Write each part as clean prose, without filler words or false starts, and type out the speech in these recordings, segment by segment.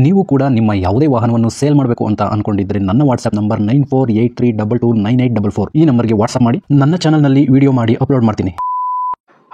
ನೀವು ಕೂಡ ನಿಮ್ಮ ಯಾವುದೇ ವಾಹನವನ್ನು ಸೇಲ್ ಮಾಡಬೇಕು ಅಂತ ಅನ್ಕೊಂಡಿದ್ರೆ ನನ್ನ ವಾಟ್ಸ್ಆಪ್ ನಂಬರ್ 9483229844 ಈ ನಂಬರ್ಗೆ ವಾಟ್ಸ್ಆಪ್ ಮಾಡಿ. ನನ್ನ ಚಾನಲ್ನಲ್ಲಿ ವಿಡಿಯೋ ಮಾಡಿ ಅಪ್ಲೋಡ್ ಮಾಡ್ತೀನಿ.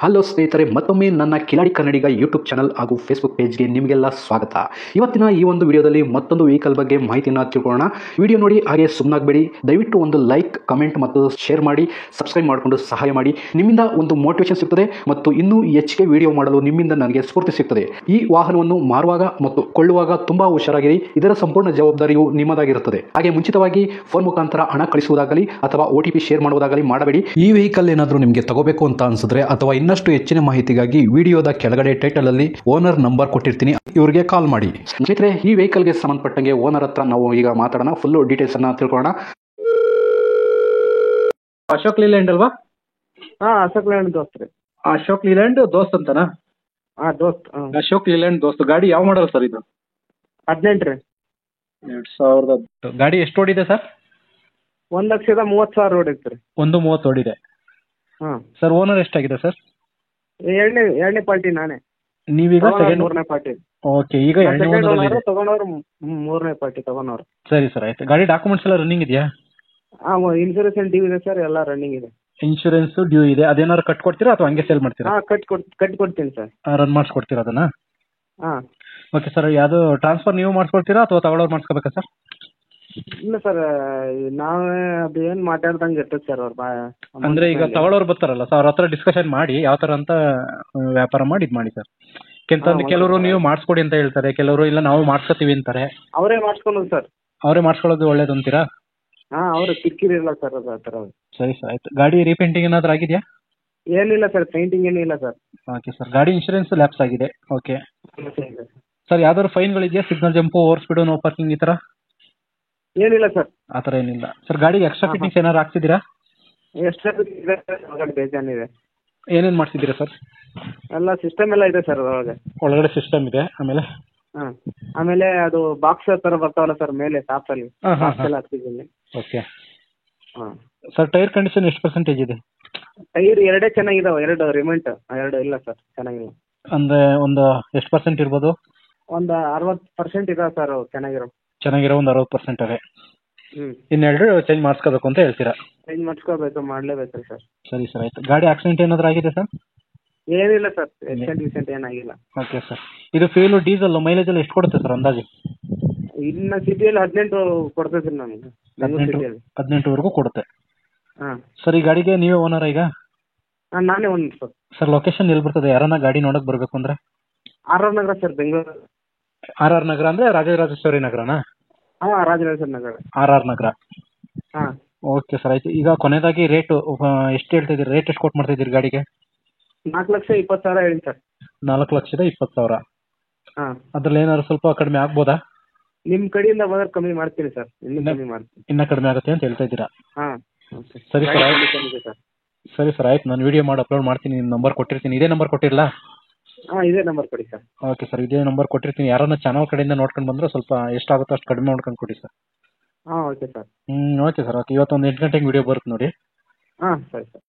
ಹಲೋ ಸ್ನೇಹಿತರೆ, ಮತ್ತೊಮ್ಮೆ ನನ್ನ ಕಿಲಾಡಿ ಕನ್ನಡಿಗ ಯೂಟ್ಯೂಬ್ ಚಾನಲ್ ಹಾಗೂ ಫೇಸ್ಬುಕ್ ಪೇಜ್ಗೆ ನಿಮಗೆಲ್ಲ ಸ್ವಾಗತ. ಇವತ್ತಿನ ಈ ಒಂದು ವಿಡಿಯೋದಲ್ಲಿ ಮತ್ತೊಂದು ವೆಹಿಕಲ್ ಬಗ್ಗೆ ಮಾಹಿತಿಯನ್ನು ತಿಳ್ಕೊಳ್ಳೋಣ. ವಿಡಿಯೋ ನೋಡಿ ಹಾಗೆ ಸುಮ್ಮನಾಗಬೇಡಿ. ದಯವಿಟ್ಟು ಒಂದು ಲೈಕ್, ಕಮೆಂಟ್ ಮತ್ತು ಶೇರ್ ಮಾಡಿ, ಸಬ್ಸ್ಕ್ರೈಬ್ ಮಾಡಿಕೊಂಡು ಸಹಾಯ ಮಾಡಿ. ನಿಮ್ಮಿಂದ ಒಂದು ಮೋಟಿವೇಶನ್ ಸಿಗ್ತದೆ ಮತ್ತು ಇನ್ನೂ ಹೆಚ್ಚಿಗೆ ವಿಡಿಯೋ ಮಾಡಲು ನಿಮ್ಮಿಂದ ನನಗೆ ಸ್ಫೂರ್ತಿ ಸಿಗ್ತದೆ. ಈ ವಾಹನವನ್ನು ಮಾರುವಾಗ ಮತ್ತು ಕೊಳ್ಳುವಾಗ ತುಂಬಾ ಹುಷಾರಾಗಿರಿ. ಇದರ ಸಂಪೂರ್ಣ ಜವಾಬ್ದಾರಿಯು ನಿಮ್ಮದಾಗಿರುತ್ತದೆ. ಹಾಗೆ ಮುಂಚಿತವಾಗಿ ಫೋನ್ ಮುಖಾಂತರ ಹಣ ಕಳಿಸುವುದಾಗಲಿ ಅಥವಾ OTP ಶೇರ್ ಮಾಡುವುದಾಗಲಿ ಮಾಡಬೇಡಿ. ಈ ವೆಹಿಕಲ್ ಏನಾದರೂ ನಿಮಗೆ ತಗೋಬೇಕು ಅಂತ ಅನ್ಸಿದ್ರೆ ಅಥವಾ ಇನ್ನಷ್ಟು ಹೆಚ್ಚಿನ ಮಾಹಿತಿಗಾಗಿ ವಿಡಿಯೋದ ಕೆಳಗಡೆ ಟೈಟಲ್ ಅಲ್ಲಿ ಓನರ್ ನಂಬರ್ ಕೊಟ್ಟಿರ್ತೀನಿ, ಇವರಿಗೆ ಕಾಲ್ ಮಾಡಿ. ಸ್ನೇಹಿತರೆ, ಈ ವೆಹಿಕಲ್ಗೆ ಸಂಬಂಧಪಟ್ಟಂಗೆ ಓನರ್ ಹತ್ರ ನಾವು ಈಗ ಮಾತಾಡೋಣ. ಫುಲ್ ಡೀಟೇಲ್ಸ್ ಅನ್ನ ತಿಳ್ಕೊಳ್ಳೋಣ. ಅಶೋಕ್ ಲೀಲ್ಯಾಂಡ್ ಅಲ್ವಾ? ಅಶೋಕ್ ಲೀಲ್ಯಾಂಡ್ ದೋಸ್ತ್ ರೀ. ಅಶೋಕ್ ಲೀಲ್ಯಾಂಡ್ ದೋಸ್ತ್ ಅಂತನಾ? ದೋಸ್ತ್. ಅಶೋಕ್ ಲೀಲ್ಯಾಂಡ್ ದೋಸ್ತ್. ಗಾಡಿ ಯಾವ ಮಾಡಲ್ ಸರ್ ಇದು? 18 ರೀ. 2000. ಗಾಡಿ ಎಷ್ಟು ಓಡಿದೆ ಸರ್? 1,30,000 ಓಡಿತ್ತು ರೀ. 1,30,000 ಓಡಿದೆ. ಸರ್ ಓನರ್ ಎಷ್ಟಾಗಿದೆ ಸರ್? ಎರಡನೇ ಪಾರ್ಟಿ ನಾನೇ. ನೀವೀಗ ಮೂರನೇ ಪಾರ್ಟಿ. ಓಕೆ, ಈಗ ತಗೊಂಡವ್ರು ಮೂರನೇ ಪಾರ್ಟಿ ತಗೊಂಡವ್ರು. ಸರಿ ಸರ್, ಆಯ್ತು. ಗಾಡಿ ಡಾಕ್ಯುಮೆಂಟ್ಸ್ ಎಲ್ಲ ರನ್ನಿಂಗ್ ಇದೆಯಾ? ಇನ್ಶೂರೆನ್ಸ್ ಡ್ಯೂ ಇದೆ ಸರ್, ಎಲ್ಲ ರನ್ನಿಂಗ್ ಇದೆ. ಇನ್ಶೂರೆನ್ಸ್ ಡ್ಯೂ ಇದೆ. ಅದೇನಾದ್ರು ಕಟ್ಕೊಡ್ತೀರಾ ಅಥವಾ ಹಂಗೆ ಸೇಲ್ ಮಾಡ್ತೀರಾ? ಕಟ್ಕೊಡ್ತೀನಿ ಸರ್. ರನ್ ಮಾಡಿಸ್ಕೊಡ್ತೀರಾ ಅದನ್ನ? ಹಾಂ. ಓಕೆ ಸರ್, ಯಾವುದು ಟ್ರಾನ್ಸ್ಫರ್ ನೀವು ಮಾಡಿಸ್ಕೊಡ್ತೀರಾ ಅಥವಾ ತಗೊಳ್ಳೋರು ಮಾಡಿಸ್ಕೋಬೇಕಾ ಸರ್? ಇಲ್ಲ ಸರ್, ನಾವೇ ಅದು ಏನು ಮಾತಾಡ್ದಂಗೆ ಇರ್ತದೆ ಸರ್ ಅವ್ರು. ಅಂದ್ರೆ ಈಗ ತಗೊಳ್ಳೋರು ಬರ್ತಾರಲ್ಲ ಸರ್, ಅವ್ರ ಹತ್ರ ಡಿಸ್ಕಷನ್ ಮಾಡಿ ಯಾವ ಥರ ಅಂತ ವ್ಯಾಪಾರ ಮಾಡಿ ಇದು ಮಾಡಿ ಸರ್. ಕೆಲವರು ನೀವು ಮಾಡಿಸ್ಕೊಡಿ ಅಂತ ಹೇಳ್ತಾರೆ, ಕೆಲವರು ಇಲ್ಲ ನಾವು ಮಾಡಿಸ್ಕೊತೀವಿ ಅಂತಾರೆ. ಅವರೇ ಮಾಡಿಸ್ಕೊಳ್ಳೋದು ಸರ್. ಅವರೇ ಮಾಡಿಸ್ಕೊಳ್ಳೋದು ಒಳ್ಳೇದು ಅಂತೀರಾ? ಅವ್ರು ಕಿರಿಕಿರಿ ಇಲ್ಲ ಸರ್ ಅದು ಆ ಥರ. ಸರಿ ಸರ್, ಆಯ್ತು. ಗಾಡಿ ರೀಪೇಂಟಿಂಗ್ ಏನಾದರೂ ಆಗಿದೆಯಾ? ಏನಿಲ್ಲ ಸರ್, ಪೇಂಟಿಂಗ್ ಏನಿಲ್ಲ ಸರ್. ಓಕೆ ಸರ್, ಗಾಡಿ ಇನ್ಶೂರೆನ್ಸ್ ಲ್ಯಾಪ್ಸ್ ಆಗಿದೆ. ಓಕೆ ಸರ್, ಯಾವ್ದಾದ್ರು ಫೈನ್ಗಳಿದೆಯಾ? Signal jump, over speed, no parking ಈ ಥರ ಏನಿಲ್ಲ ಸರ್. ಆ ಥರ ಏನಿಲ್ಲ ಸರ್. ಗಾಡಿಗೆ ಎಕ್ಸ್ಟ್ರಾ ಫಿಟ್ಟಿಂಗ್ಸ್ ಏನಾದ್ರು ಹಾಕ್ಸಿದ್ದೀರಾ? ಎಕ್ಸ್ಟ್ರಾ ಬೇಜಾನಿದೆ. ಏನೇನು ಮಾಡ್ತಿದ್ದೀರಾ ಸರ್? ಎಲ್ಲ ಸಿಸ್ಟಮ್ ಎಲ್ಲ ಇದೆ ಸರ್ ಅದರೊಳಗೆ. ಒಳಗಡೆ ಸಿಸ್ಟಮ್ ಇದೆ. ಆಮೇಲೆ ಅದು ಬಾಕ್ಸ್ ಥರ ಬರ್ತಾವಲ್ಲ ಸರ್ ಮೇಲೆ ಟಾಪಲ್ಲಿ, ಎಲ್ಲ ಹಾಕ್ತಿದ್ದೀನಿ. ಓಕೆ ಸರ್, ಟೈರ್ ಕಂಡೀಷನ್ ಎಷ್ಟು ಪರ್ಸೆಂಟೇಜ್ ಇದೆ? ಟೈರ್ ಎರಡೇ ಚೆನ್ನಾಗಿದಾವೆ, 2 ರಿಮೆಂಟ್, 2 ಇಲ್ಲ ಸರ್ ಚೆನ್ನಾಗಿಲ್ಲ. ಅಂದರೆ ಒಂದು ಎಷ್ಟು ಪರ್ಸೆಂಟ್ ಇರ್ಬೋದು? ಒಂದು 60% ಇದಾವೆ ಸರ್ ಚೆನ್ನಾಗಿರೋ ಒಂದು 60% ಇದೆ. ಇನ್ನೆರಡು ಚೇಂಜ್ ಮಾಡಿಸ್ಕೋಬೇಕು ಅಂತ ಹೇಳ್ತೀರಾ? ಚೇಂಜ್ ಮಾಡಿಸ್ಕೋಬೇಕು, ಮಾಡಲೇಬೇಕು ಸರ್. ಸರಿ ಸರ್, ಆಯ್ತು. ಗಾಡಿ ಆಕ್ಸಿಡೆಂಟ್ ಏನಾದರೂ ಆಗಿದೆ ಸರ್? ಏನಿಲ್ಲ ಸರ್, ರೀಸೆಂಟ್ ಏನಾಗಿಲ್ಲ. ಓಕೆ ಸರ್, ಇದು ಫ್ಯೂಲ್, ಡೀಸೆಲ್, ಮೈಲೇಜ್ ಎಲ್ಲ ಎಷ್ಟು ಕೊಡುತ್ತೆ ಸರ್ ಅಂದಾಜು? ಇನ್ನು ಸಿಟಿಯಲ್ಲಿ 18 ಕೊಡ್ತೈತೆ ನಮಗೆ. 18ವರೆಗೂ ಕೊಡುತ್ತೆ. ಸರ್, ಈ ಗಾಡಿಗೆ ನೀವೇ ಓನರ್ ಈಗ? ನಾನೇ ಓನರ್ ಸರ್. ಸರ್, ಲೊಕೇಶನ್ ಎಲ್ಲಿ ಬರ್ತದೆ? ಯಾರನ್ನ ಗಾಡಿ ನೋಡಕ್ ಬರಬೇಕು ಅಂದ್ರೆ? RR ನಗರ ಸರ್, ಬೆಂಗಳೂರು. RR ನಗರ ಅಂದ್ರೆ ರಾಜರಾಜೇಶ್ವರಿ ನಗರನಾ? ರಾಜರಾಜೇಶ್ವರಿ ನಗರ. RR ನಗರ. ಓಕೆ ಸರ್, ಆಯ್ತು. ಈಗ ಕೊನೆಯದಾಗಿ ರೇಟು ಎಷ್ಟು ಹೇಳ್ತಾ ಇದ್ದೀರಿ? ರೇಟ್ ಎಷ್ಟು ಕೊಟ್ಟು ಮಾಡ್ತಾ ಇದ್ದೀರಿ ಗಾಡಿಗೆ? 4,20,000 ಹೇಳಿ ಸರ್. 4,20,000. ಅದ್ರಲ್ಲಿ ಏನಾದ್ರು ಸ್ವಲ್ಪ ಕಡಿಮೆ ಆಗ್ಬೋದಾ? ನಿಮ್ಮ ಕಡೆಯಿಂದ ಬಂದ್ರೆ ಕಮ್ಮಿ ಮಾಡ್ತೀನಿ ಸರ್. ಇನ್ನ ಕಡಿಮೆ ಆಗುತ್ತೆ ಅಂತ ಹೇಳ್ತಾ ಇದ್ದೀರಾ? ಸರಿ ಸರ್, ಆಯ್ತು. ಸರಿ ಸರ್, ಆಯ್ತು. ನಾನು ವಿಡಿಯೋ ಮಾಡಿ ಅಪ್ಲೋಡ್ ಮಾಡ್ತೀನಿ. ನಿಮ್ಮ ನಂಬರ್ ಕೊಟ್ಟಿರ್ತೀನಿ. ಇದೇ ನಂಬರ್ ಕೊಟ್ಟಿರಲಾ? ಇದೇ ನಂಬರ್ ಕೊಡಿ ಸರ್. ಓಕೆ ಸರ್, ಇದೇ ನಂಬರ್ ಕೊಟ್ಟಿರ್ತೀನಿ. ಯಾರನ್ನ ಚಾನಲ್ ಕಡೆಯಿಂದ ನೋಡ್ಕೊಂಡು ಬಂದ್ರೆ ಸ್ವಲ್ಪ ಎಷ್ಟಾಗುತ್ತೋ ಅಷ್ಟು ಕಡಿಮೆ ಮಾಡ್ಕೊಂಡು ಕೊಡಿ sir. Okay sir. Okay sir, okay. ಇವತ್ತೊಂದು 8 ಗಂಟೆಗೆ ವಿಡಿಯೋ ಬರುತ್ತೆ ನೋಡಿ. ಸರಿ ಸರ್.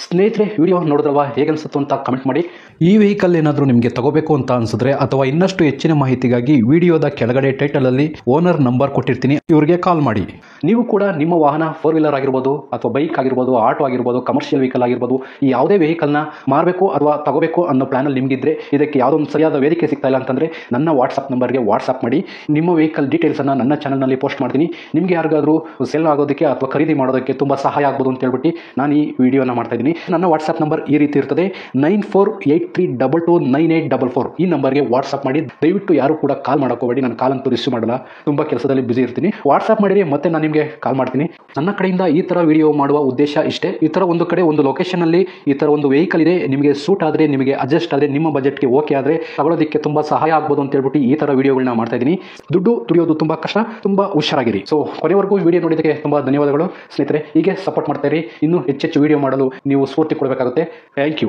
ಸ್ನೇಹಿತರೆ, ವಿಡಿಯೋ ನೋಡಿದ್ರಲ್ವಾ, ಹೇಗೆ ಅನಿಸುತ್ತೋ ಅಂತ ಕಮೆಂಟ್ ಮಾಡಿ. ಈ ವೆಹಿಕಲ್ ಏನಾದರೂ ನಿಮಗೆ ತಗೋಬೇಕು ಅಂತ ಅನ್ಸಿದ್ರೆ ಅಥವಾ ಇನ್ನಷ್ಟು ಹೆಚ್ಚಿನ ಮಾಹಿತಿಗಾಗಿ ವಿಡಿಯೋದ ಕೆಳಗಡೆ ಟೈಟಲ್ ಅಲ್ಲಿ ಓನರ್ ನಂಬರ್ ಕೊಟ್ಟಿರ್ತೀನಿ, ಇವರಿಗೆ ಕಾಲ್ ಮಾಡಿ. ನೀವು ಕೂಡ ನಿಮ್ಮ ವಾಹನ 4 ವೀಲರ್ ಆಗಿರ್ಬೋದು ಅಥವಾ ಬೈಕ್ ಆಗಿರ್ಬೋದು, ಆಟೋ ಆಗಿರ್ಬೋದು, ಕಮರ್ಷಿಯಲ್ ವೆಹಿಕಲ್ ಆಗಿರ್ಬೋದು, ಈ ಯಾವುದೇ ವೆಹಿಕಲ್ನ ಮಾರಬೇಕು ಅಥವಾ ತಗೋಬೇಕು ಅನ್ನೋ ಪ್ಲಾನಲ್ಲಿ ನಿಮಗಿದ್ರೆ, ಇದಕ್ಕೆ ಯಾವುದೋ ಒಂದು ಸರಿಯಾದ ವೇದಿಕೆ ಸಿಗ್ತಾ ಇಲ್ಲ ಅಂತಂದರೆ ನನ್ನ ವಾಟ್ಸಪ್ ನಂಬರ್ಗೆ ವಾಟ್ಸಪ್ ಮಾಡಿ. ನಿಮ್ಮ ವೆಹಿಕಲ್ ಡೀಟೇಲ್ಸನ್ನು ನನ್ನ ಚಾನಲ್ನಲ್ಲಿ ಪೋಸ್ಟ್ ಮಾಡ್ತೀನಿ. ನಿಮಗೆ ಯಾರಿಗಾದರೂ ಸೇಲ್ ಆಗೋದಕ್ಕೆ ಅಥವಾ ಖರೀದಿ ಮಾಡೋದಕ್ಕೆ ತುಂಬ ಸಹಾಯ ಆಗ್ಬೋದು ಅಂತ ಹೇಳ್ಬಿಟ್ಟು ನಾನು ಈ ವಿಡಿಯೋನ ಮಾಡ್ತಾ ಇದ್ದೀನಿ. ನನ್ನ ವಾಟ್ಸಪ್ ನಂಬರ್ ಈ ರೀತಿ ಇರ್ತದೆ, 9483229844. ಈ ನಂಬರ್ಗೆ ವಾಟ್ಸಪ್ ಮಾಡಿ. ದಯವಿಟ್ಟು ಯಾರು ಕೂಡ ಕಾಲ್ ಮಾಡೋಕೋಬೇಡಿ, ನಾನು ಕಾಲ್ ಅಂತೂ ರಿಸೀವ್ ಮಾಡಲ್ಲ, ತುಂಬ ಕೆಲಸದಲ್ಲಿ ಬಿಸಿ ಇರ್ತೀನಿ. ವಾಟ್ಸಪ್ ಮಾಡಿರಿ, ಮತ್ತೆ ನಾನು ನಿಮಗೆ ಕಾಲ್ ಮಾಡ್ತೀನಿ. ನನ್ನ ಕಡೆಯಿಂದ ಈ ಥರ ವಿಡಿಯೋ ಮಾಡುವ ಉದ್ದೇಶ ಇಷ್ಟೇ. ಈ ಥರ ಒಂದು ಕಡೆ ಒಂದು ಲೊಕೇಶನಲ್ಲಿ ಈ ಥರ ಒಂದು ವೆಹಿಕಲ್ ಇದೆ, ನಿಮಗೆ ಸೂಟ್ ಆದರೆ, ನಿಮಗೆ ಅಡ್ಜಸ್ಟ್ ಆದರೆ, ನಿಮ್ಮ ಬಜೆಟ್ಗೆ ಓಕೆ ಆದರೆ ತಗೊಳ್ಳೋದಕ್ಕೆ ತುಂಬ ಸಹಾಯ ಆಗ್ಬೋದು ಅಂತ ಹೇಳ್ಬಿಟ್ಟು ಈ ಥರ ವಿಡಿಯೋಗಳನ್ನ ಮಾಡ್ತಾ ಇದ್ದೀನಿ. ದುಡ್ಡು ದುಡಿಯೋದು ತುಂಬ ಕಷ್ಟ, ತುಂಬ ಹುಷಾರಾಗಿರಿ. ಸೊ ಕೊನೆವರೆಗೂ ವಿಡಿಯೋ ನೋಡಿದ್ದಕ್ಕೆ ತುಂಬ ಧನ್ಯವಾದಗಳು ಸ್ನೇಹಿತರೆ. ಹೀಗೆ ಸಪೋರ್ಟ್ ಮಾಡ್ತಾ ಇರಿ. ಇನ್ನೂ ಹೆಚ್ಚೆಚ್ಚು ವಿಡಿಯೋ ಮಾಡಲು ನೀವು ಸ್ಫೂರ್ತಿ ಕೊಡಬೇಕಾಗುತ್ತೆ. Thank you.